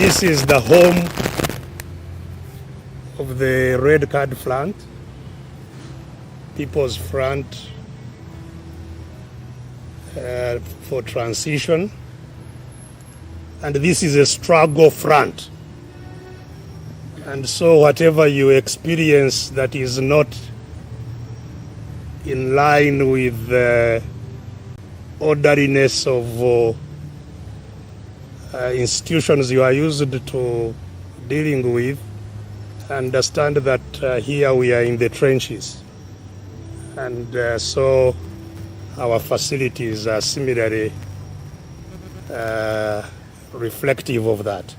This is the home of the Red Card Front, People's Front for Transition. And this is a struggle front. And so whatever you experience that is not in line with the orderliness of institutions you are used to dealing with, understand that here we are in the trenches. And so our facilities are similarly reflective of that.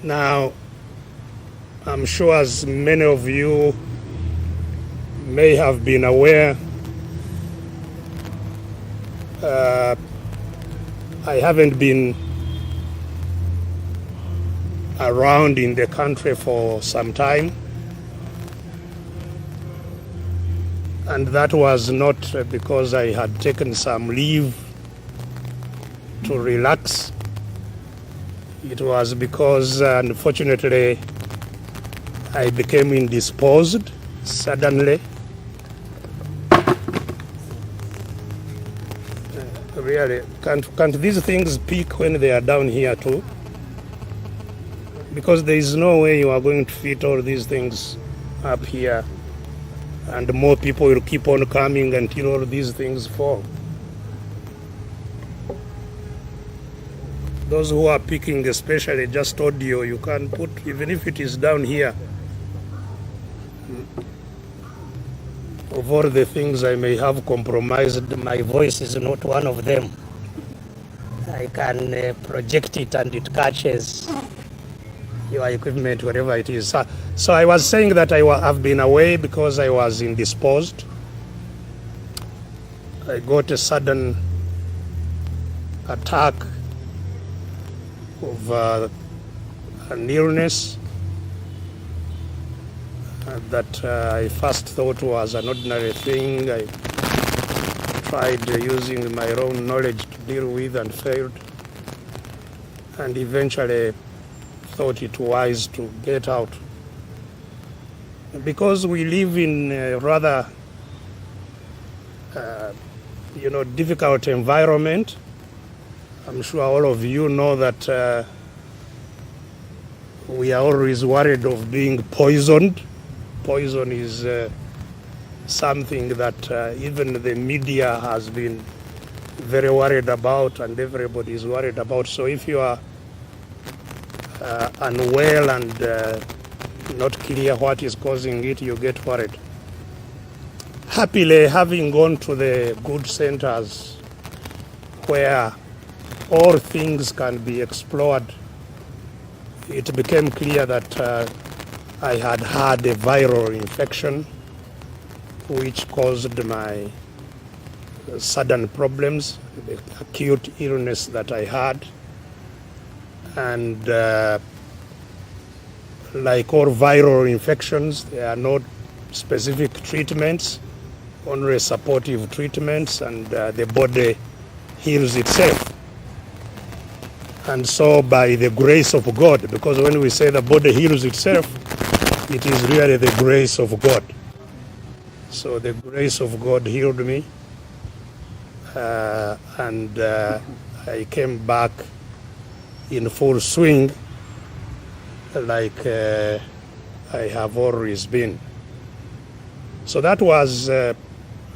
Now, I'm sure as many of you may have been aware, I haven't been around in the country for some time, and that was not because I had taken some leave to relax. It was because, unfortunately, I became indisposed suddenly. Really, can't these things peak when they are down here too? Because there is no way you are going to fit all these things up here, and more people will keep on coming until all these things fall. Those who are picking, especially just audio, you can put, even if it is down here, of all the things I may have compromised, my voice is not one of them. I can project it and it catches your equipment, wherever it is. So I was saying that I have been away because I was indisposed. I got a sudden attack of an illness that I first thought was an ordinary thing. I tried using my own knowledge to deal with and failed, and eventually thought it wise to get out. Because we live in a rather difficult environment. I'm sure all of you know that we are always worried of being poisoned. Poison is something that even the media has been very worried about, and everybody is worried about. So if you are unwell and not clear what is causing it, you get worried. Happily, having gone to the good centers where all things can be explored, it became clear that I had had a viral infection which caused my sudden problems, the acute illness that I had. And like all viral infections, there are no specific treatments, only supportive treatments, and the body heals itself. And so by the grace of God, because when we say the body heals itself, it is really the grace of God. So the grace of God healed me, and I came back in full swing like I have always been. So that was the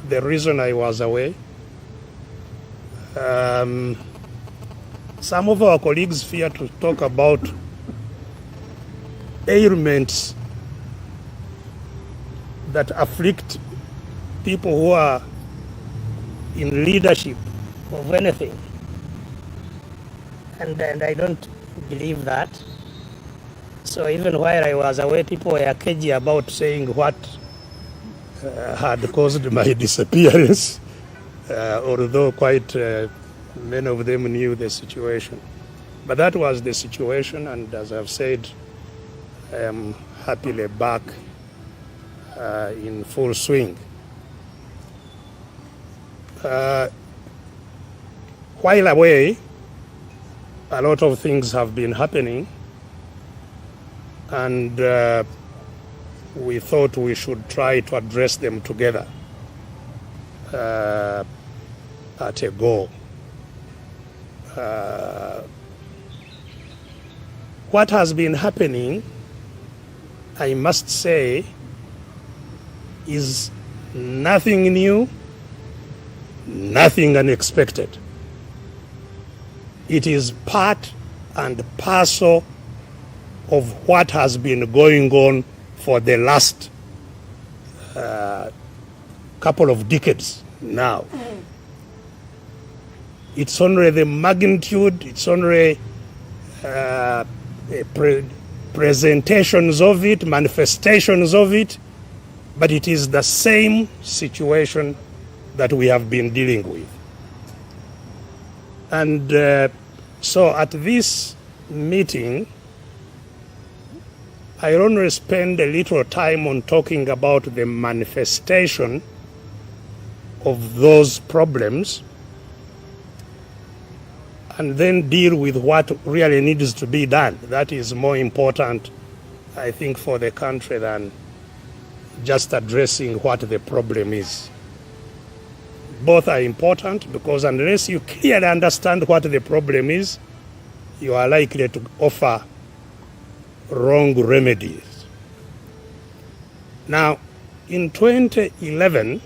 reason I was away. Some of our colleagues fear to talk about ailments that afflict people who are in leadership of anything. And I don't believe that. So even while I was away, people were cagey about saying what had caused my disappearance, although quite many of them knew the situation. But that was the situation, and as I've said, I am happily back in full swing. While away, a lot of things have been happening, and we thought we should try to address them together at a go. What has been happening, I must say, is nothing new, nothing unexpected. It is part and parcel of what has been going on for the last couple of decades now. It's only the magnitude, it's only presentations of it, manifestations of it, but it is the same situation that we have been dealing with. And so at this meeting, I only spend a little time on talking about the manifestation of those problems, and then deal with what really needs to be done. That is more important, I think, for the country than just addressing what the problem is. Both are important, because unless you clearly understand what the problem is, you are likely to offer wrong remedies. Now, in 2011,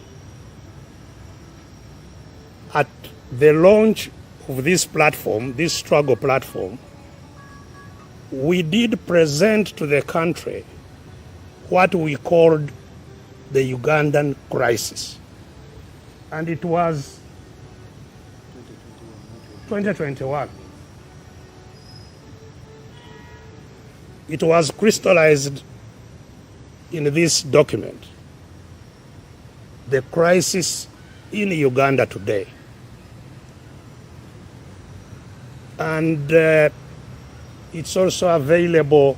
at the launch of this platform, this struggle platform, we did present to the country what we called the Ugandan crisis. And it was 2021. It was crystallized in this document, the crisis in Uganda today. And it's also available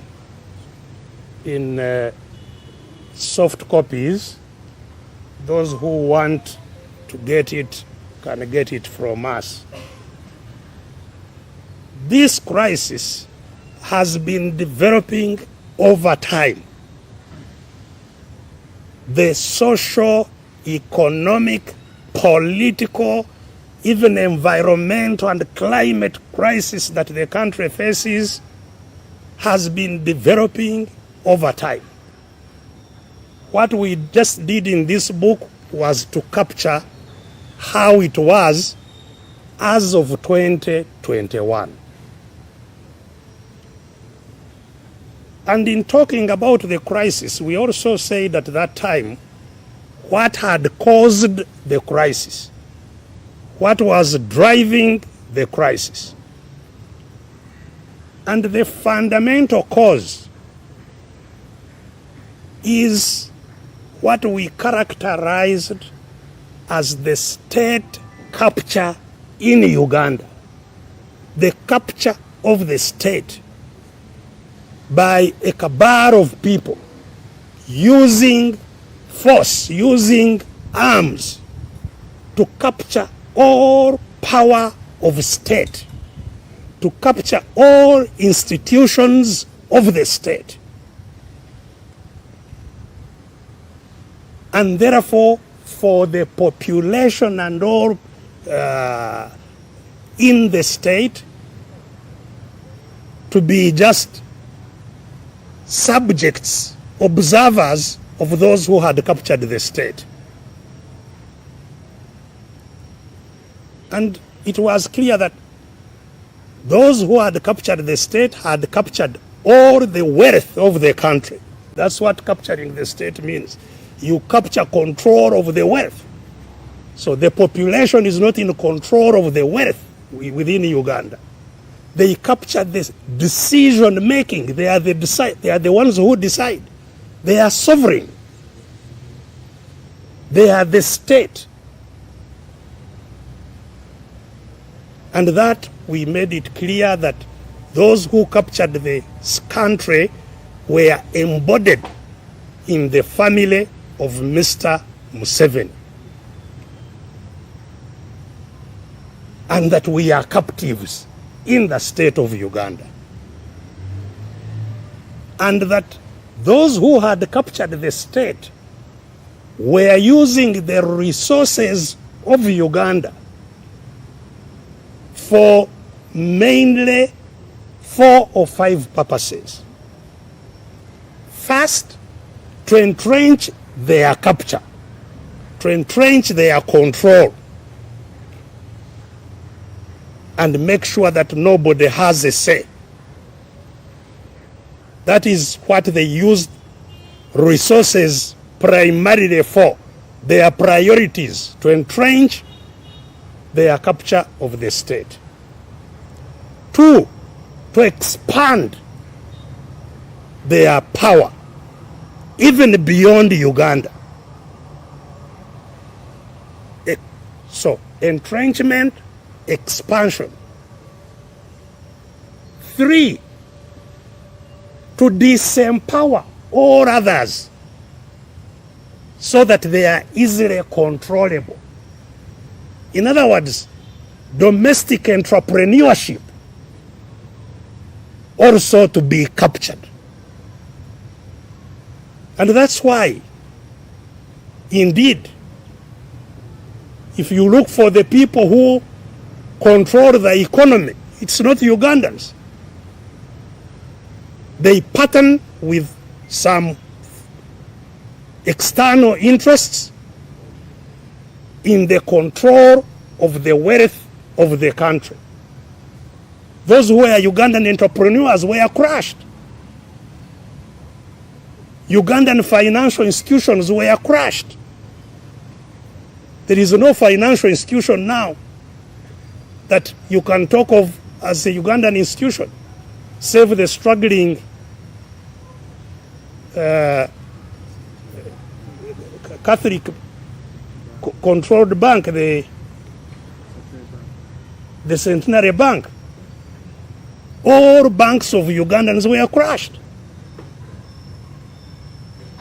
in soft copies. Those who want to get it can get it from us. This crisis has been developing over time. The social, economic, political, even environmental and climate crisis that the country faces has been developing over time. What we just did in this book was to capture how it was as of 2021. And in talking about the crisis, we also said at that time what had caused the crisis, what was driving the crisis. And the fundamental cause is what we characterized as the state capture in Uganda, the capture of the state by a cabal of people using force, using arms to capture all power of state, to capture all institutions of the state. And therefore, for the population and all in the state to be just subjects, observers of those who had captured the state. And it was clear that those who had captured the state had captured all the wealth of the country. That's what capturing the state means. You capture control of the wealth. So the population is not in control of the wealth within Uganda. They capture this decision making. They are the ones who decide. They are sovereign. They are the state. And that we made it clear that those who captured the country were embodied in the family of Mr. Museveni. And that we are captives. in the state of Uganda. And that those who had captured the state were using the resources of Uganda for mainly 4 or 5 purposes. First, to entrench their capture, to entrench their control, and make sure that nobody has a say. That is what they used resources primarily for, their priorities, to entrench their capture of the state. 2, to expand their power even beyond Uganda. So, entrenchment, expansion. 3, to disempower all others so that they are easily controllable. In other words, domestic entrepreneurship also to be captured. And that's why, indeed, if you look for the people who control the economy, it's not Ugandans. They pattern with some external interests in the control of the wealth of the country. Those who were Ugandan entrepreneurs were crushed. Ugandan financial institutions were crushed. There is no financial institution now that you can talk of as a Ugandan institution, save the struggling Catholic controlled bank, the Centenary Bank. All banks of Ugandans were crushed.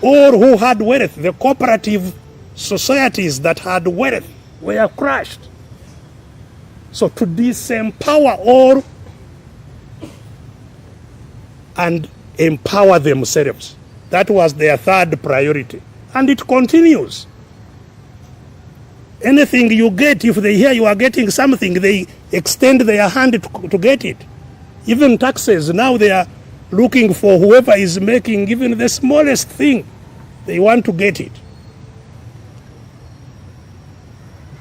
All who had wealth, the cooperative societies that had wealth, were crushed. So to disempower all and empower themselves, that was their third priority. And it continues. Anything you get, if they hear you are getting something, they extend their hand to get it. Even taxes, now they are looking for whoever is making even the smallest thing. They want to get it.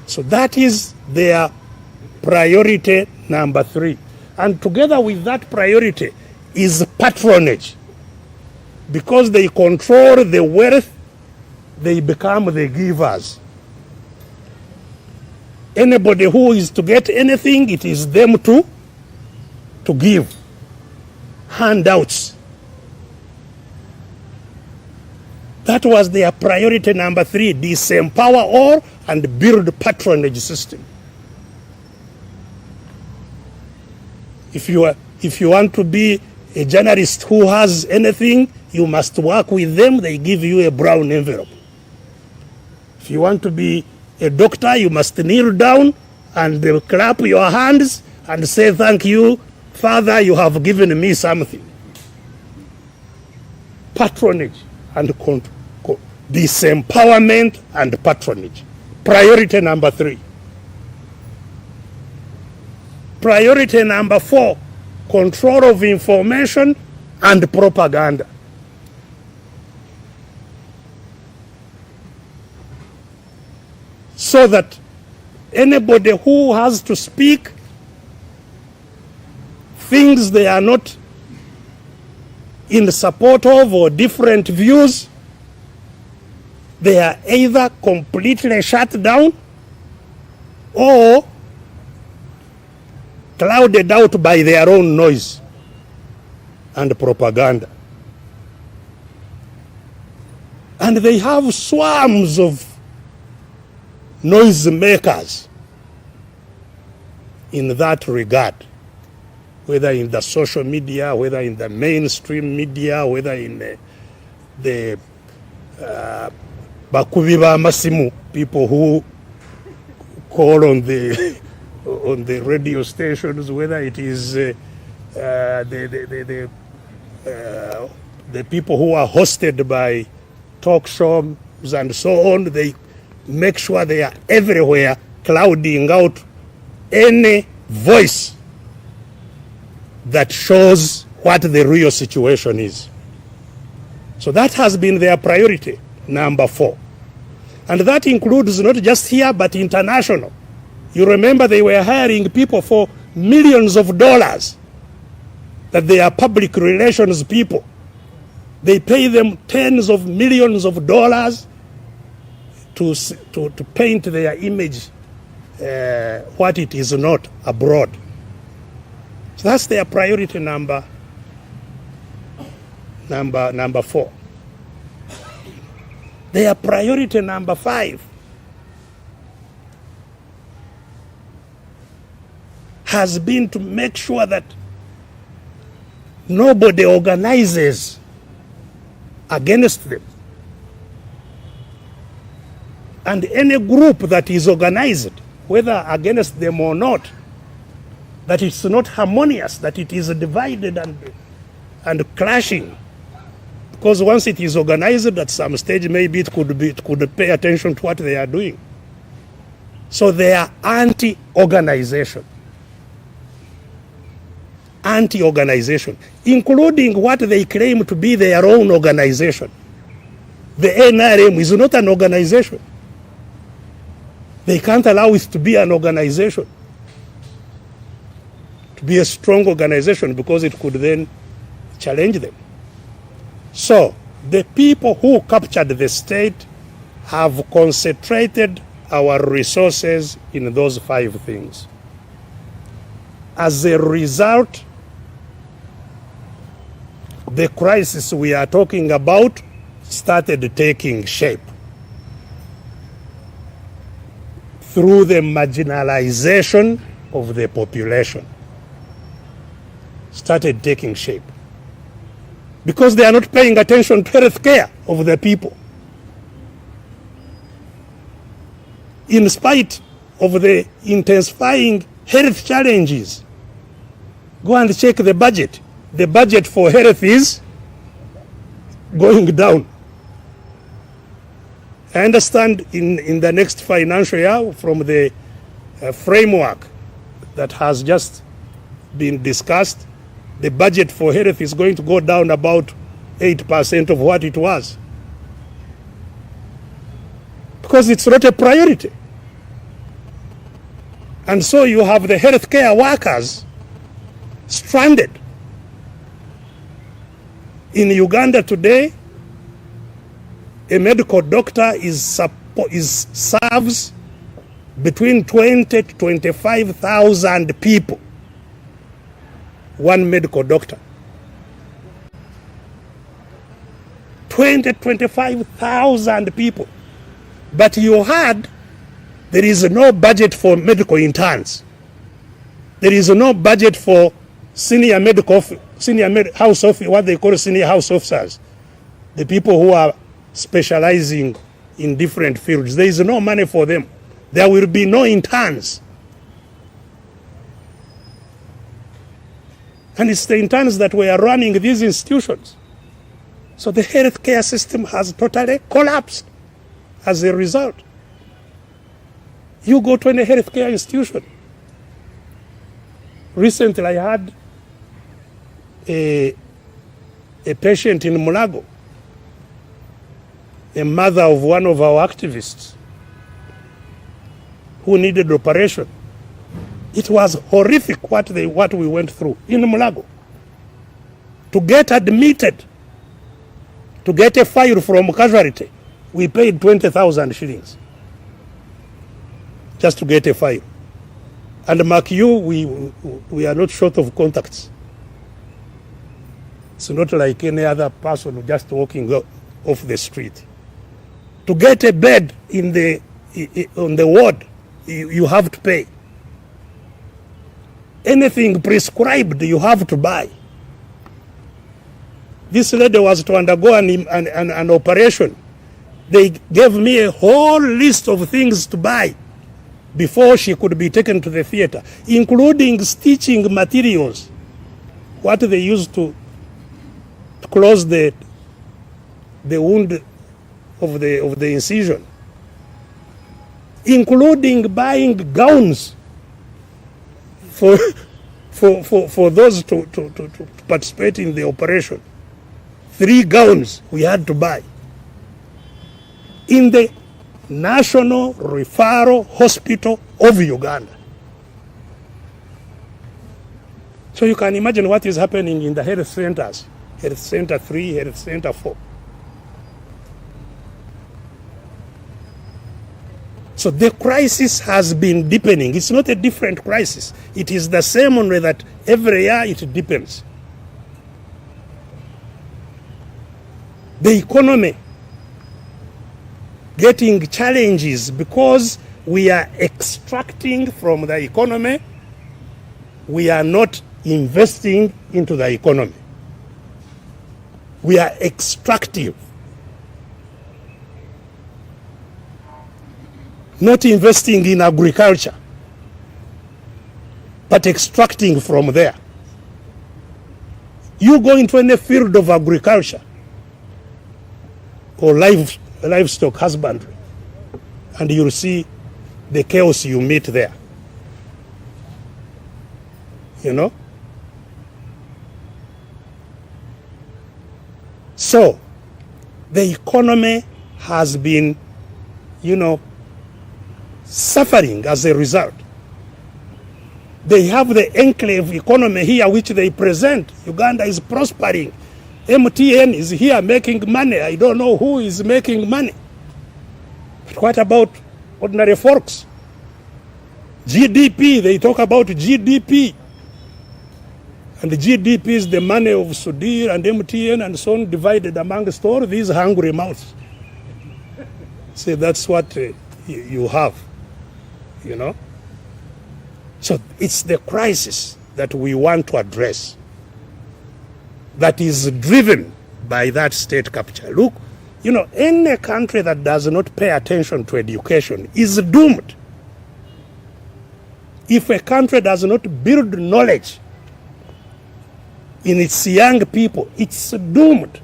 So that is their priority number 3. And together with that priority is patronage. Because they control the wealth, they become the givers. Anybody who is to get anything, it is them to give. Handouts. That was their priority number 3, disempower all and build patronage system. If you want to be a journalist who has anything, you must work with them, they give you a brown envelope. If you want to be a doctor, you must kneel down and clap your hands and say, thank you, Father, you have given me something. Patronage and disempowerment and patronage. Priority number 3. Priority number 4, control of information and propaganda. So that anybody who has to speak things they are not in support of or different views, they are either completely shut down or clouded out by their own noise and propaganda. And they have swarms of noisemakers in that regard, whether in the social media, whether in the mainstream media, whether in the bakubi ba masimu, people who call on on the radio stations, whether it is the people who are hosted by talk shows and so on, they make sure they are everywhere, clouding out any voice that shows what the real situation is. So that has been their priority, number 4. And that includes not just here, but international. You remember they were hiring people for millions of dollars, that they are public relations people. They pay them tens of millions of dollars to paint their image what it is not abroad. So that's their priority number 4. Their priority number 5 has been to make sure that nobody organizes against them. And any group that is organized, whether against them or not, that it's not harmonious, that it is divided and clashing. Because once it is organized at some stage, maybe it could pay attention to what they are doing. So they are anti-organization. Anti-organization, including what they claim to be their own organization. The NRM is not an organization. They can't allow it to be an organization, to be a strong organization, because it could then challenge them. So the people who captured the state have concentrated our resources in those 5 things. As a result, the crisis we are talking about started taking shape through the marginalization of the population. Started taking shape because they are not paying attention to health care of the people. In spite of the intensifying health challenges, go and check the budget. The budget for health is going down. I understand in the next financial year, from the framework that has just been discussed, the budget for health is going to go down about 8% of what it was. Because it's not a priority. And so you have the healthcare workers stranded. In Uganda today, a medical doctor serves between 20 to 25,000 people. One medical doctor. 20 to 25,000 people. But you heard there is no budget for medical interns. There is no budget for senior house officers, what they call senior house officers, the people who are specializing in different fields. There is no money for them. There will be no interns. And it's the interns that were running these institutions. So the healthcare system has totally collapsed as a result. You go to any healthcare institution. Recently, I had a patient in Mulago, a mother of one of our activists who needed operation. It was horrific what we went through in Mulago. To get admitted, to get a file from casualty, we paid 20,000 shillings just to get a file. And mark you, we are not short of contacts. It's not like any other person just walking off the street. To get a bed on the ward, you have to pay. Anything prescribed, you have to buy. This lady was to undergo an operation. They gave me a whole list of things to buy. before she could be taken to the theater, including stitching materials, what they used to close the wound of the incision, including buying gowns for those to participate in the operation. 3 gowns we had to buy in the National Referral Hospital of Uganda. So you can imagine what is happening in the health centers, Health Center 3, Health Center 4. So the crisis has been deepening. It's not a different crisis. It is the same, only that every year it deepens. The economy getting challenges because we are extracting from the economy. We are not investing into the economy. We are extractive. Not investing in agriculture, but extracting from there. You go into any field of agriculture or livestock husbandry, and you'll see the chaos you meet there. You know? So, the economy has been, suffering as a result. They have the enclave economy here which they present. Uganda is prospering. MTN is here making money. I don't know who is making money. But what about ordinary folks? GDP, they talk about GDP. And the GDP is the money of Sudir and MTN and so on, divided amongst all these hungry mouths. See, that's what you have. So it's the crisis that we want to address that is driven by that state capture. Look, any country that does not pay attention to education is doomed. If a country does not build knowledge in its young people, it's doomed.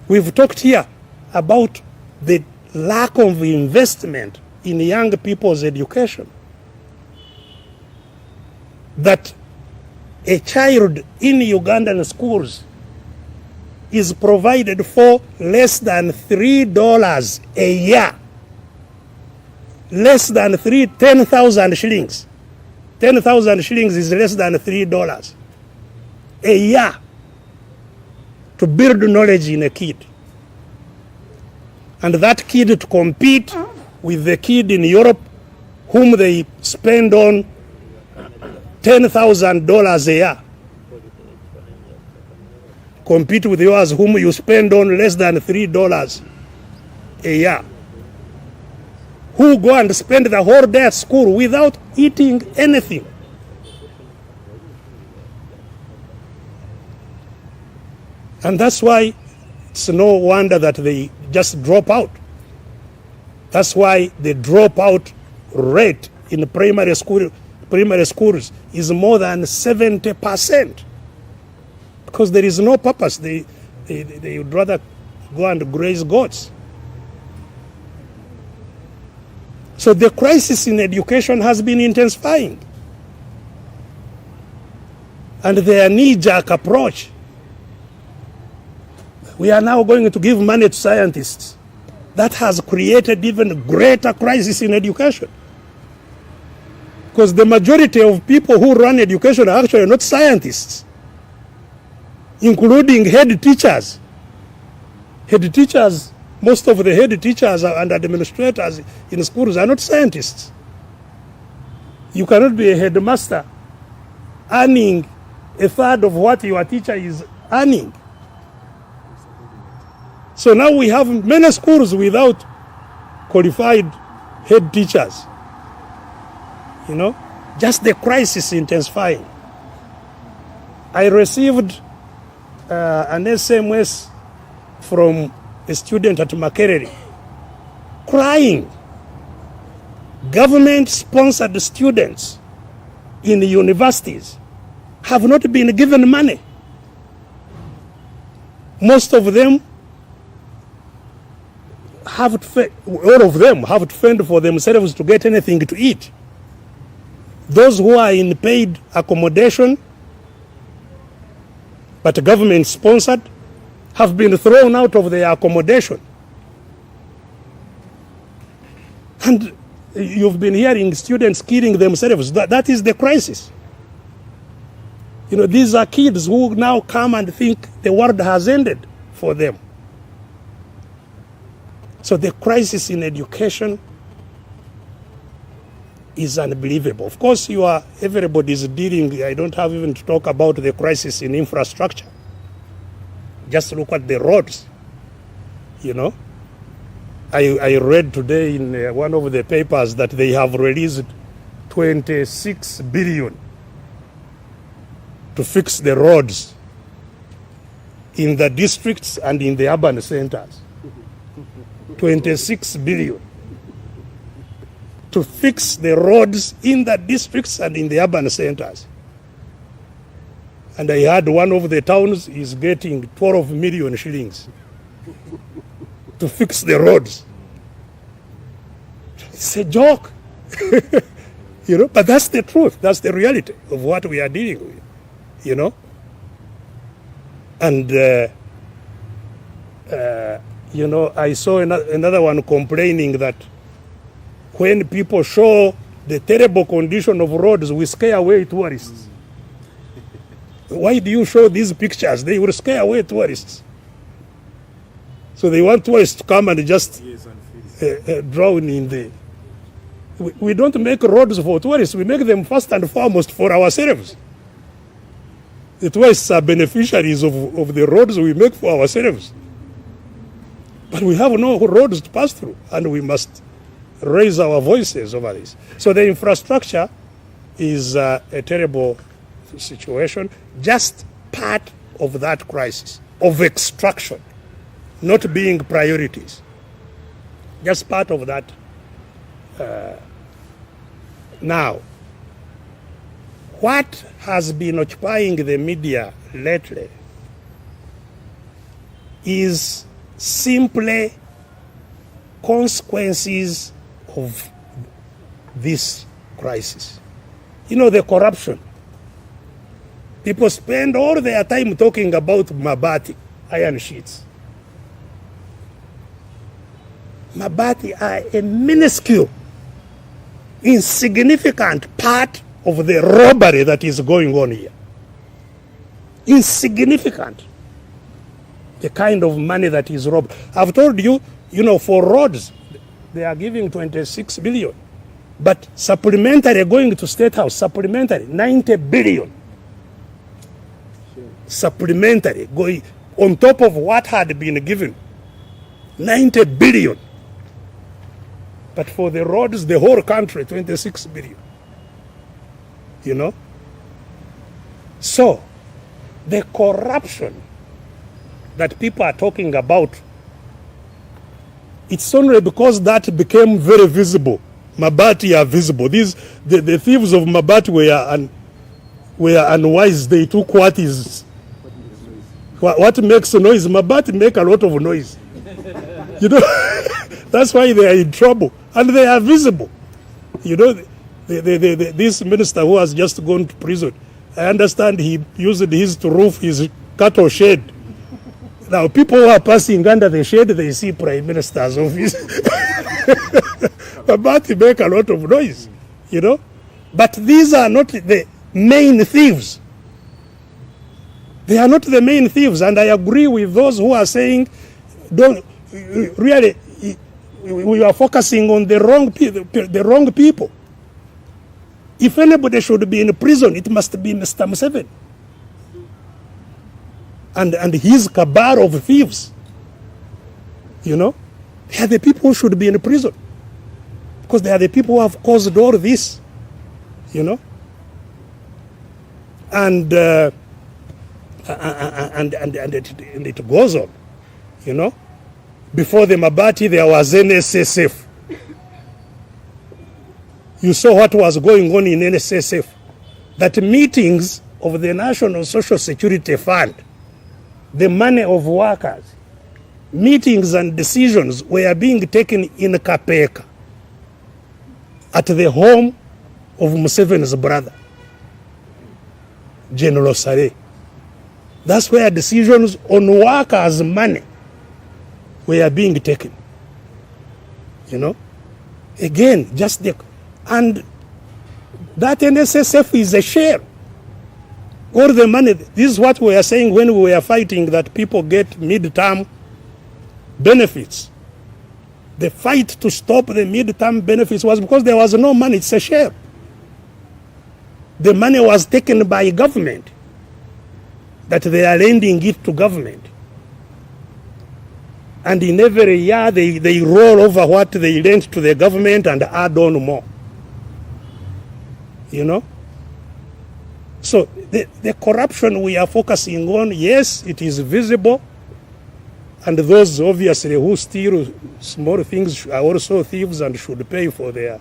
We've talked here about the lack of investment in young people's education. That a child in Ugandan schools is provided for less than $3 a year. Less than 10,000 shillings. 10,000 shillings is less than $3 a year to build knowledge in a kid. And that kid to compete with the kid in Europe whom they spend on $10,000 a year. Compete with yours whom you spend on less than $3 a year. Who go and spend the whole day at school without eating anything. And that's why it's no wonder that they just drop out. That's why the dropout rate in primary schools is more than 70%. Because there is no purpose. They would rather go and graze goats. So the crisis in education has been intensifying. And their knee-jerk approach, we are now going to give money to scientists. That has created even greater crisis in education. Because the majority of people who run education are actually not scientists, including head teachers. Head teachers, most of the head teachers and administrators in schools are not scientists. You cannot be a headmaster earning a third of what your teacher is earning. So now we have many schools without qualified head teachers. Just the crisis intensifying. I received an SMS from a student at Makerere crying Government-sponsored students in the universities have not been given money. Most of them all of them have to fend for themselves to get anything to eat. Those who are in paid accommodation, but government-sponsored, have been thrown out of their accommodation. And you've been hearing students killing themselves. That is the crisis. You know, these are kids who now come and think the world has ended for them. So the crisis in education is unbelievable. Of course, everybody is dealing, I don't have even to talk about the crisis in infrastructure. Just look at the roads, you know. I read today in one of the papers that they have released 26 billion to fix the roads in the districts and in the urban centers. 26 billion to fix the roads in the districts and in the urban centers. And I heard one of the towns is getting 12 million shillings to fix the roads. It's a joke. You know, but that's the truth. That's the reality of what we are dealing with, you know. And, you know, I saw another one complaining that when people show the terrible condition of roads, we scare away tourists. Why do you show these pictures? They will scare away tourists. So they want tourists to come and just drown in the... We don't make roads for tourists. We make them first and foremost for ourselves. The tourists are beneficiaries of the roads we make for ourselves. But we have no roads to pass through, and we must raise our voices over this. So the infrastructure is a terrible situation, just part of that crisis of extraction, not being priorities, just part of that. Now, what has been occupying the media lately is simply consequences of this crisis. You know, the corruption. People spend all their time talking about Mabati, iron sheets. Mabati are a minuscule, insignificant part of the robbery that is going on here. Insignificant. The kind of money that is robbed. I've told you, you know, for roads, they are giving 26 billion. But supplementary going to State House, supplementary, 90 billion. Supplementary going on top of what had been given. 90 billion. But for the roads, the whole country, 26 billion. You know? So, the corruption that people are talking about, it's only because that became very visible. Mabati are visible. The thieves of Mabati were unwise. They took what makes noise. Mabati make a lot of noise. You know, that's why they are in trouble. And they are visible. You know, this minister who has just gone to prison, I understand he used his to roof his cattle shed. Now, people who are passing under the shade, they see Prime Minister's office. But they make a lot of noise, you know. But these are not the main thieves. They are not the main thieves. And I agree with those who are saying, don't really, we are focusing on the wrong people. If anybody should be in prison, it must be Mr. Museveni. And his cabal of thieves. You know? They are the people who should be in prison. Because they are the people who have caused all this. You know? And it goes on. You know? Before the Mabati, there was NSSF. You saw what was going on in NSSF. That meetings of the National Social Security Fund, the money of workers, meetings and decisions were being taken in Kapeka at the home of Museveni's brother, General Sare. That's where decisions on workers' money were being taken. You know? Again, just the... And that NSSF is a share. All the money, this is what we were saying when we were fighting that people get mid-term benefits. The fight to stop the mid-term benefits was because there was no money, it's a share. The money was taken by government, that they are lending it to government. And in every year they roll over what they lent to the government and add on more. You know? So the corruption we are focusing on, yes, it is visible. And those obviously who steal small things are also thieves and should pay for their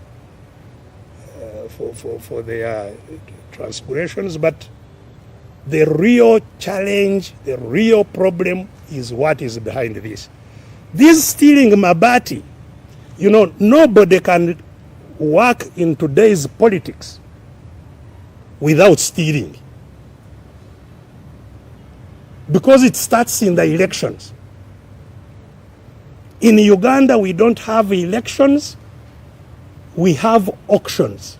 for their transgressions. But the real challenge, the real problem is what is behind this. This stealing mabati, you know, nobody can work in today's politics without stealing. Because it starts in the elections. In Uganda, we don't have elections, we have auctions.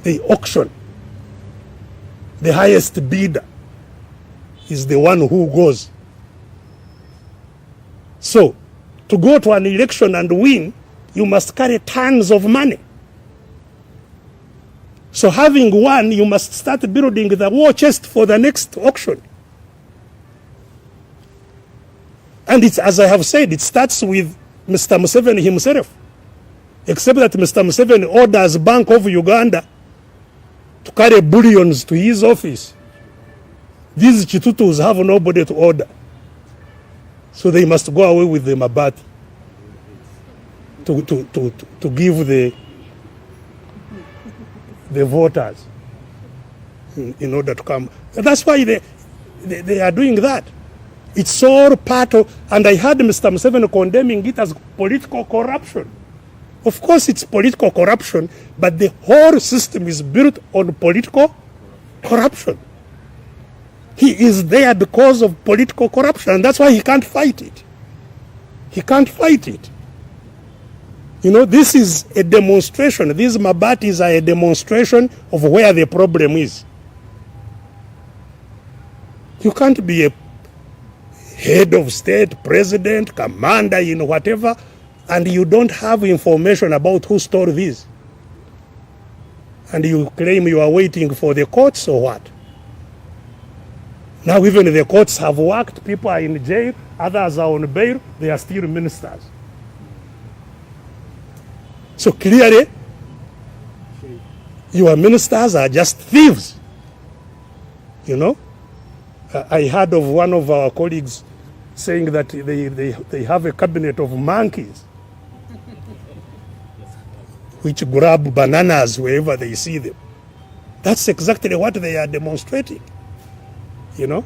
The auction, the highest bidder is the one who goes. So, to go to an election and win, you must carry tons of money. So having won, you must start building the war chest for the next auction. And it's, as I have said, it starts with Mr. Museveni himself. Except that Mr. Museveni orders Bank of Uganda to carry bullions to his office. These Chitutus have nobody to order. So they must go away with the mabati to give the voters in order to come. That's why they are doing that. It's all part of, and I heard Mr. Museveni condemning it as political corruption. Of course it's political corruption, but the whole system is built on political corruption. He is there because of political corruption, and that's why he can't fight it. He can't fight it. You know, this is a demonstration. These mabatis are a demonstration of where the problem is. You can't be a head of state, president, commander in whatever, and you don't have information about who stole this. And you claim you are waiting for the courts or what? Now even the courts have worked, people are in jail, others are on bail, they are still ministers. So clearly, your ministers are just thieves. You know? I heard of one of our colleagues saying that they have a cabinet of monkeys which grab bananas wherever they see them. That's exactly what they are demonstrating. You know?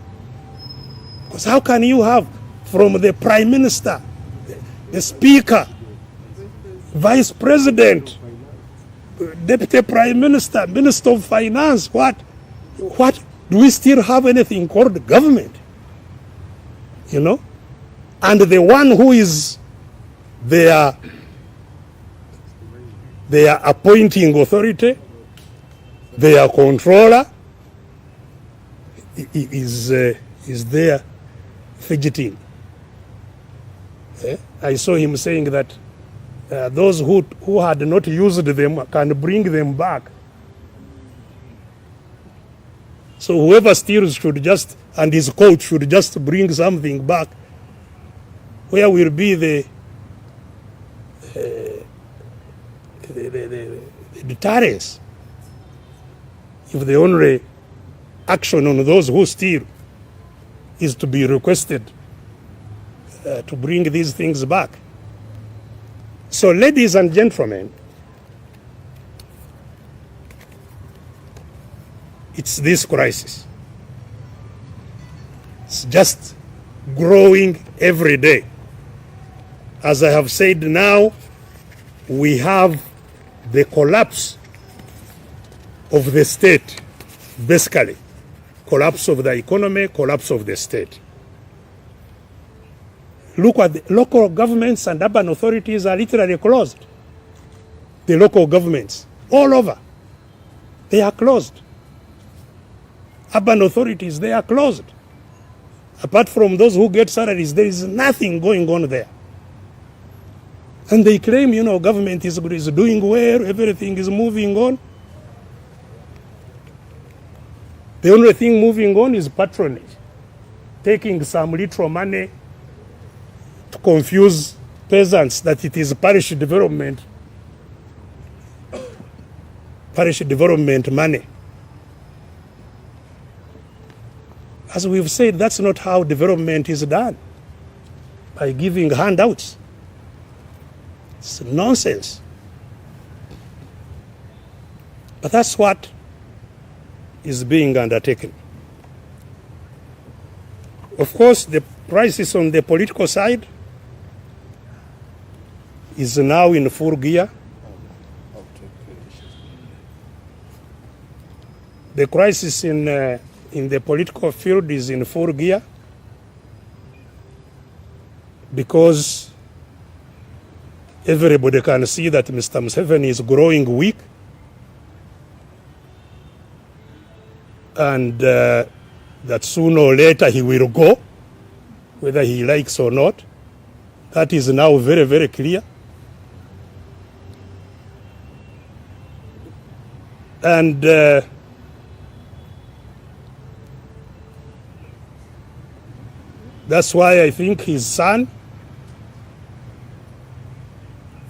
Because how can you have from the prime minister, the speaker, vice president, deputy prime minister, minister of finance, what do we still have anything called government? You know? And the one who is their appointing authority, their controller, is there fidgeting. I saw him saying that those who had not used them can bring them back. So whoever steals should just, and his coach should just bring something back. Where will be the deterrence if the only action on those who steal is to be requested to bring these things back? So, ladies and gentlemen, it's this crisis. It's just growing every day. As I have said, now we have the collapse of the state, basically. Collapse of the economy, collapse of the state. Look at the local governments and urban authorities are literally closed. The local governments, all over, they are closed. Urban authorities, they are closed. Apart from those who get salaries, there is nothing going on there. And they claim, government is doing well, everything is moving on. The only thing moving on is patronage, taking some little money to confuse peasants that it is parish development money. As we've said, that's not how development is done, by giving handouts. It's nonsense. But that's what is being undertaken. Of course, the crisis on the political side is now in full gear. The crisis in the political field is in full gear because everybody can see that Mr. Museveni is growing weak, and that sooner or later he will go, whether he likes or not. That is now very, very clear. And that's why I think his son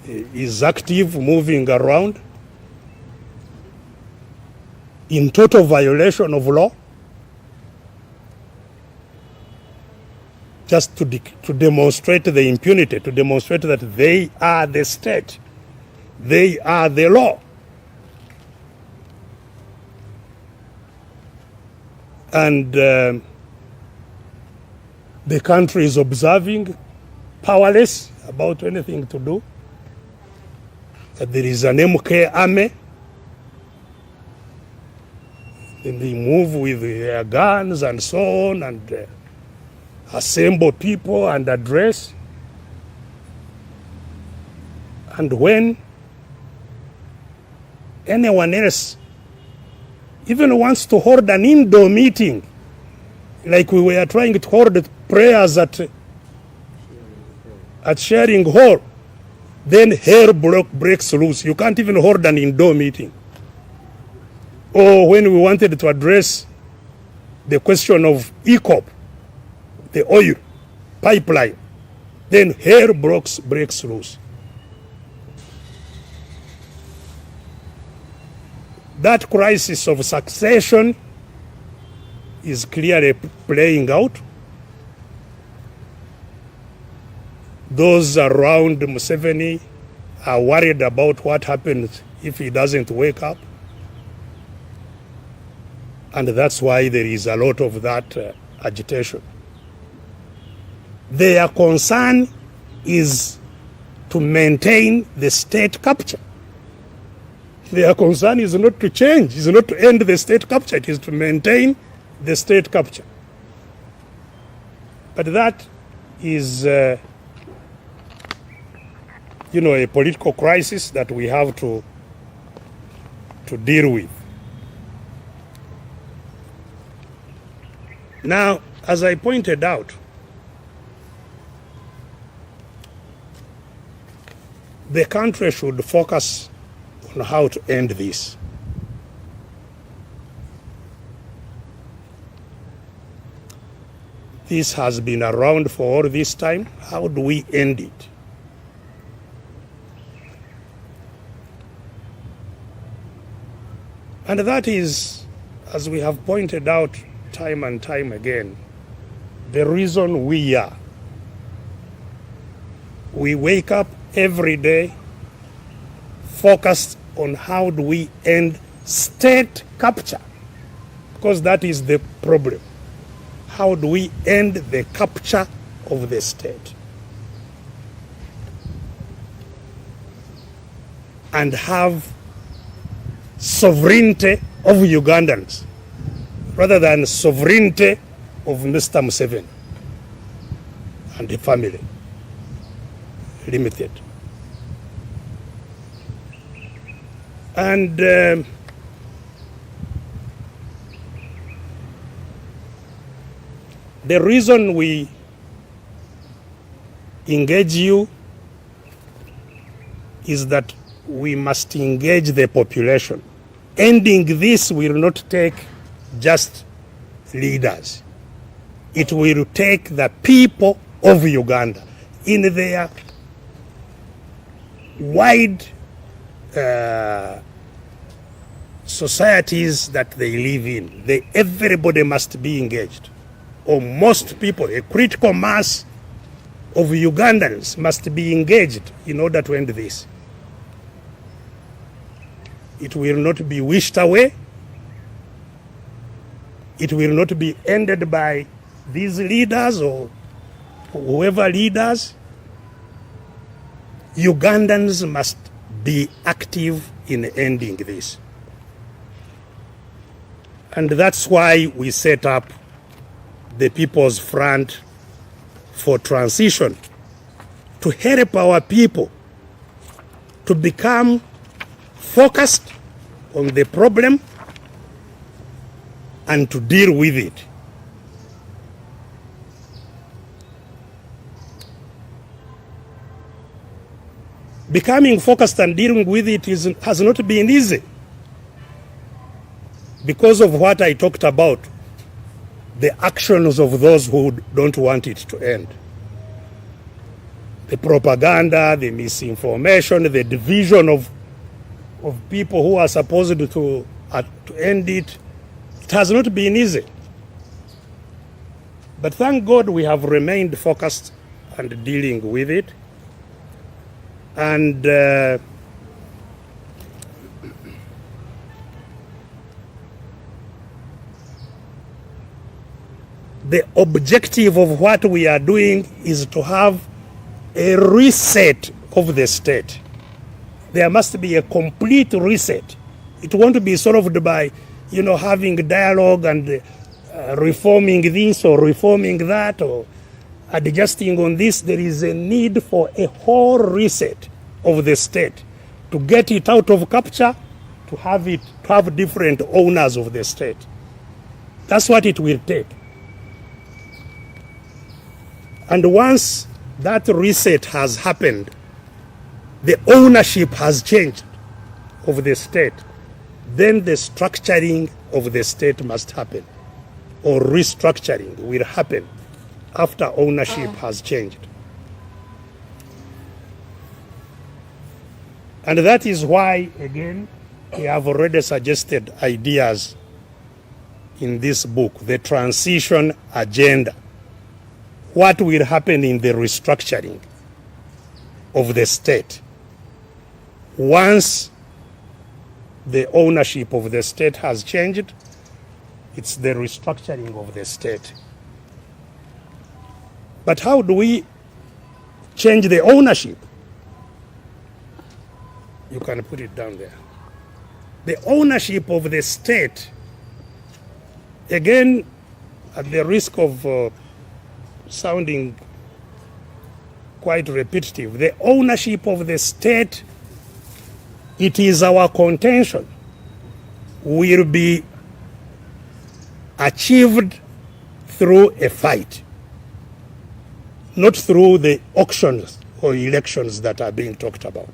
is active, moving around in total violation of law, just to demonstrate the impunity, to demonstrate that they are the state, they are the law. And the country is observing, powerless about anything to do. That there is an MK army, and they move with their guns and so on, and assemble people and address. And when anyone else even wants to hold an indoor meeting, like we were trying to hold prayers at Sharing Hall, then hell breaks loose. You can't even hold an indoor meeting. Or when we wanted to address the question of ECOP, the oil pipeline, then hell breaks loose. That crisis of succession is clearly playing out. Those around Museveni are worried about what happens if he doesn't wake up. And that's why there is a lot of that agitation. Their concern is to maintain the state capture. Their concern is not to change, is not to end the state capture, it is to maintain the state capture. But that is, a political crisis that we have to deal with. Now, as I pointed out, the country should focus on how to end this. This has been around for all this time. How do we end it? And that is, as we have pointed out time and time again, the reason we wake up every day focused on how do we end state capture, because that is the problem. How do we end the capture of the state and have sovereignty of Ugandans rather than sovereignty of Mr. Museveni and the family limited. And the reason we engage you is that we must engage the population. Ending this will not take just leaders. It will take the people of Uganda in their wide societies that they live in. Everybody must be engaged, or most people, a critical mass of Ugandans must be engaged in order to end this. It will not be wished away. It will not be ended by these leaders or whoever leaders. Ugandans must be active in ending this. And that's why we set up the People's Front for Transition, to help our people to become focused on the problem and to deal with it. Becoming focused and dealing with it has not been easy because of what I talked about, the actions of those who don't want it to end. The propaganda, the misinformation, the division of people who are supposed to end it. It has not been easy. But thank God we have remained focused and dealing with it. And the objective of what we are doing is to have a reset of the state. There must be a complete reset. It won't be solved by, having dialogue and reforming this or reforming that or adjusting on this. There is a need for a whole reset of the state to get it out of capture, to have different owners of the state. That's what it will take. And once that reset has happened, the ownership has changed of the state, then the structuring of the state must happen, or restructuring will happen after ownership has changed. And that is why, again, we have already suggested ideas in this book, the transition agenda. What will happen in the restructuring of the state once the ownership of the state has changed? It's the restructuring of the state. But how do we change the ownership? You can put it down there. The ownership of the state, again, at the risk of sounding quite repetitive, the ownership of the state, it is our contention, will be achieved through a fight, not through the auctions or elections that are being talked about.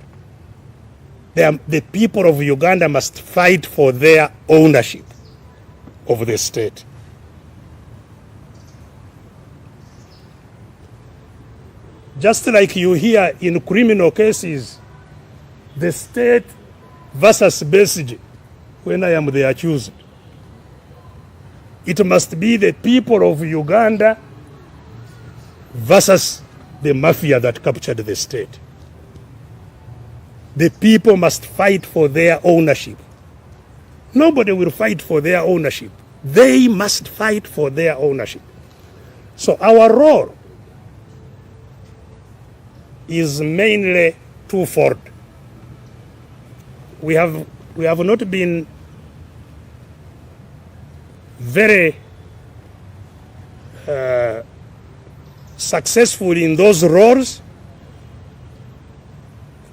The people of Uganda must fight for their ownership of the state. Just like you hear in criminal cases, the state versus Besigye, when I am the accused, it must be the people of Uganda versus the mafia that captured the state. the people must fight for their ownership. Nobody will fight for their ownership. They must fight for their ownership. So our role is mainly twofold. We have not been very successful in those roles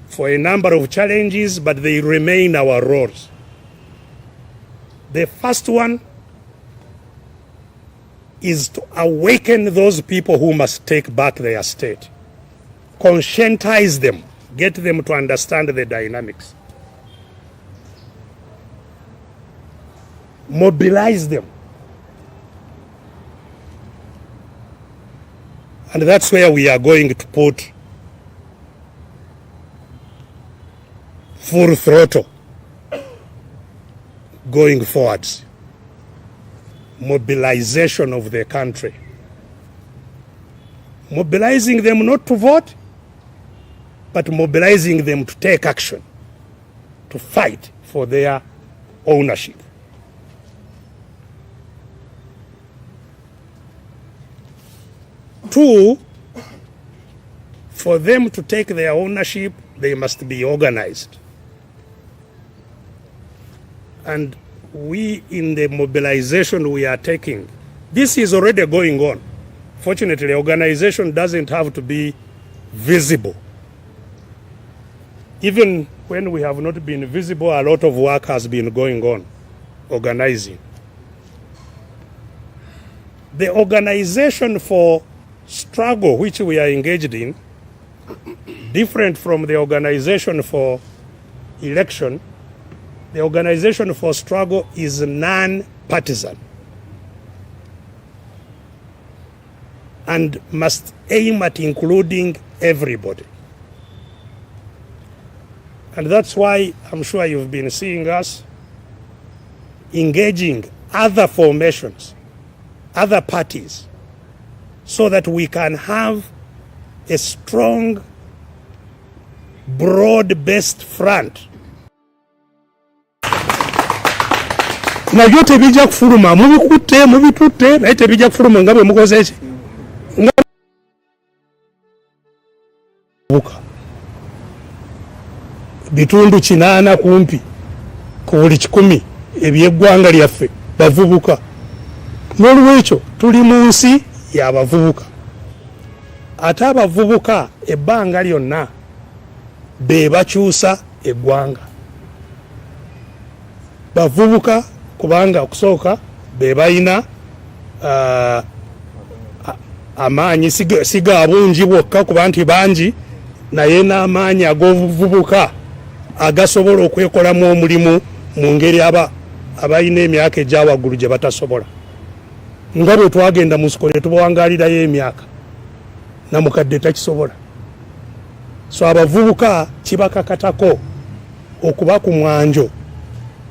for a number of challenges, but they remain our roles. The first one is to awaken those people who must take back their state. Conscientize them, get them to understand the dynamics. Mobilize them. And that's where we are going to put full throttle going forwards. Mobilization of the country. Mobilizing them not to vote, but mobilizing them to take action, to fight for their ownership. Two, for them to take their ownership, they must be organized. And we, in the mobilization we are taking, this is already going on. Fortunately, organization doesn't have to be visible. Even when we have not been visible, a lot of work has been going on, organizing. The organization for struggle which we are engaged in, different from the organization for election, the organization for struggle is non-partisan and must aim at including everybody. And that's why I'm sure you've been seeing us engaging other formations, other parties, so that we can have a strong, broad-based front. Nabyo tebijja kufuluma, mubikutte, mubitutte, naye tebijja kufuluma nga bwe mukoze eki. Bitundu 8 kumpi ku buli 100 eby'eggwanga lyaffe bavubuka. N'olwekyo tuli mu nsi y'abavubuka. Ate abavubuka ebbanga lyonna be bakyusa eggwanga. Bavubuka kubanga okusooka be balina amaanyi siga bungi bwokka kuba nti bangi, naye n'amaanyi ag'obuvubuka agasobola okwekolamu omulimu mu ngeri abalina emyaka egy'awaggulu gye batasobola. Nga bwe twagenda mu nsiko ne tubawangaalirayo emyaka, na mukadde takisobola. So abavubuka kibakakatako okuba ku mwanjo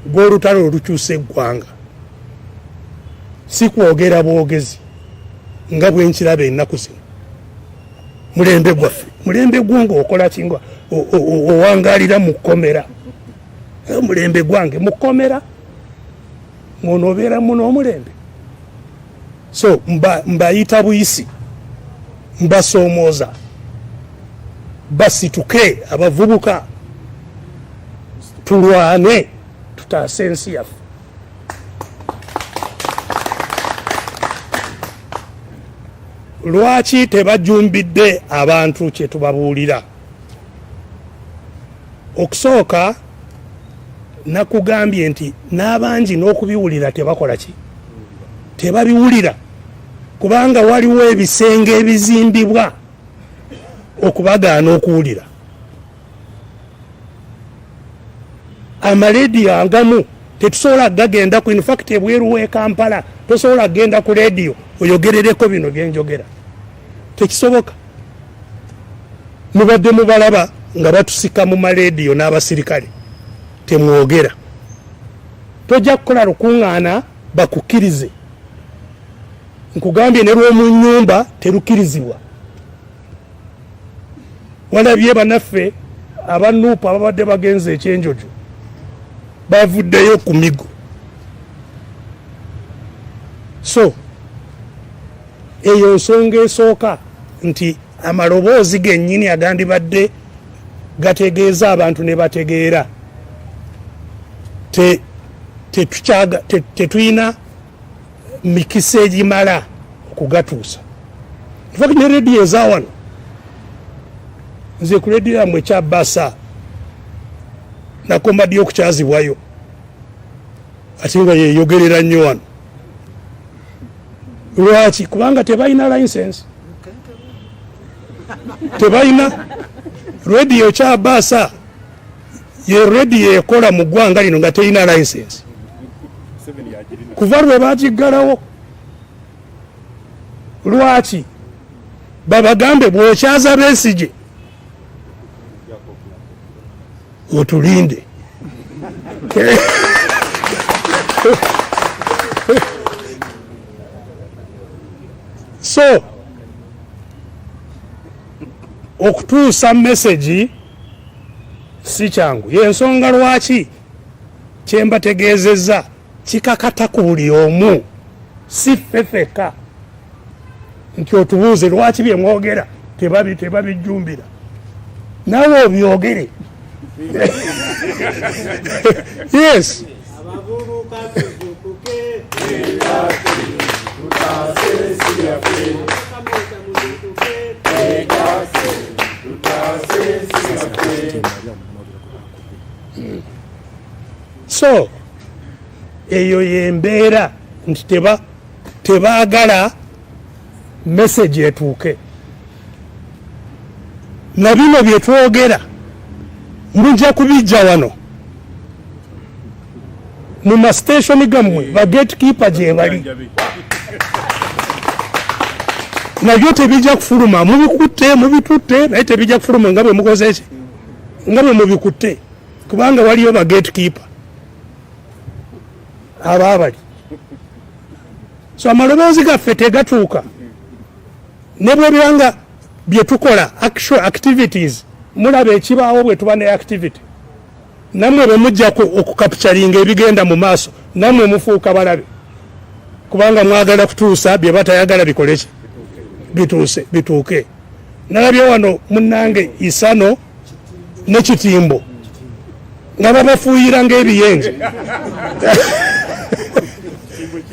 gw'olutalo olukyusa eggwanga. Si kwogera bwogezi nga bwe nkiraba ennaku zino. Mulembe gwaffe, mulembe gwange okola kinga owangaalira mu kkomera. Mulembe gwange mu kkomera mw'onoobeera muno omulembe. So mbayita buyisi, mbasoomooza, basituke abavubuka, tulwane tutaase ensi yaffe. Lwaki tebajumbidde abantu kye tubabuulira? Okusooka nakugambye nti n'abangi n'okubiwulira tebakola ki? Tebabiwulira, kubanga waliwo ebisenge ebizimbibwa okubagaana okuwulira. Amalediyo agamu tetusobola gagenda ku, in fact ebweru w'e Kampala tosobola genda ku lediyo oyogerereko bino byenjogera. Tekisoboka. Mubadde mubalaba nga batusika mu malediyo n'abasirikale, temwogera. Tojja kukola lukuŋŋaana bakukkirize. Nkugambye ne lw'omu nnyumba terukkirizibwa. Walabye bannaffe abanuupu ababadde bagenze ekyenjojo bavuddeyo ku migo. So eyo nsonga esooka nti amaloboozi gennyini agandibadde gategeeza abantu ne bategeera tetulina mikisa egimala okugatuusa. Infact ne rediyo eza wano, nze ku rediyo yammwe ekyabasa nakoma ddi okukyazibwayo ate nga yeyogerera nnyo wano. Lwaki? Kubanga tebalina license. Tebalina rediyo kyabasa ye rediyo ekola mu ggwanga lino nga terina license. Kuva lwe bagiggalawo. Lwaki? Babagambe bw'okyaza Besigye otulinde. So okutuusa message si kyangu. Yensonga lwaki kyembategeezezza kikakata ku buli omu, si ffeffeka nti otubuuze lwaki bye mwogera tebabijjumbira. Nawe obyogere. Yes. So eyo yembeera nti tebaagala message etuuke. Na bino bye twogera mujja kubijja wano mu mastation gammwe ba gatekeeper gye bali. Nabyo tebijja kufuluma, mubitutte naye tebijja kufuluma nga bwe mukoze eki, nga bwe mubikutte, kubanga waliyo ba gatekeeper ababali. So amaloboozi gaffe tegatuuka. Ne bwe biranga bye tukola actual activities, mulaba ekibaawo bwe tuba ne activity, namwe bwe mujja okukapturinga ebigenda mu maaso, namwe mufuuka balabe, kubanga mwagala kutuusa bye batayagala bikoleki bituuke. Nalabye wano munnange Isano ne Kitimbo nga babafuuyira ng'ebiyenje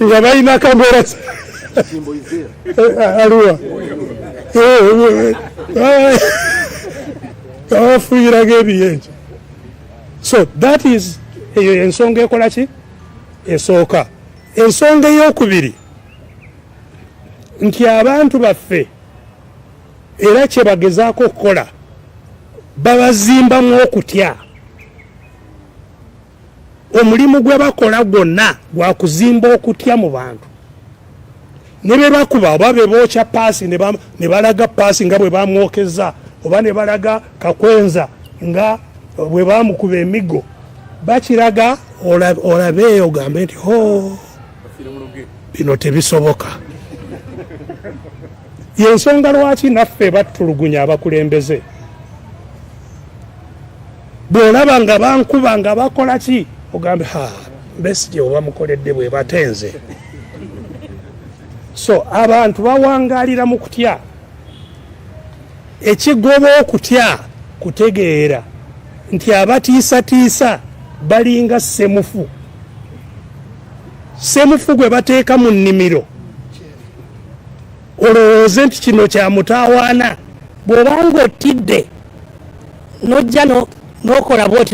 nga balina akagora aluwa babafuuyira ng'ebiyenje. So that is eyo ensonga ekola ki esooka. Ensonga ey'okubiri nti abantu baffe era kye bagezaako okukola babazimbamu okutya. Omulimu gwe bakola gwonna gwa kuzimba okutya mu bantu. Ne be bakuba oba be bookya paasi ne balaga paasi nga bwe bamwokeza, oba ne balaga kakwenza nga bwe bamukuba emigo, bakiraga olabe ogambe nti bino tebisoboka. Yensonga lwaki naffe batulugunya abakulembeze. Bw'olaba nga bankuba nga bakola ki ogambe Besigye oba mukoledde bwe batenze. So abantu bawangaalira mu kutya. Ekigoba okutya kutegeera nti abatiisatiisa balinga semufu. Semufu gwe bateeka mu nnimiro olowooze nti kino kya mutaawaana. Bw'obanga otidde n'ojja n'okola bw'oti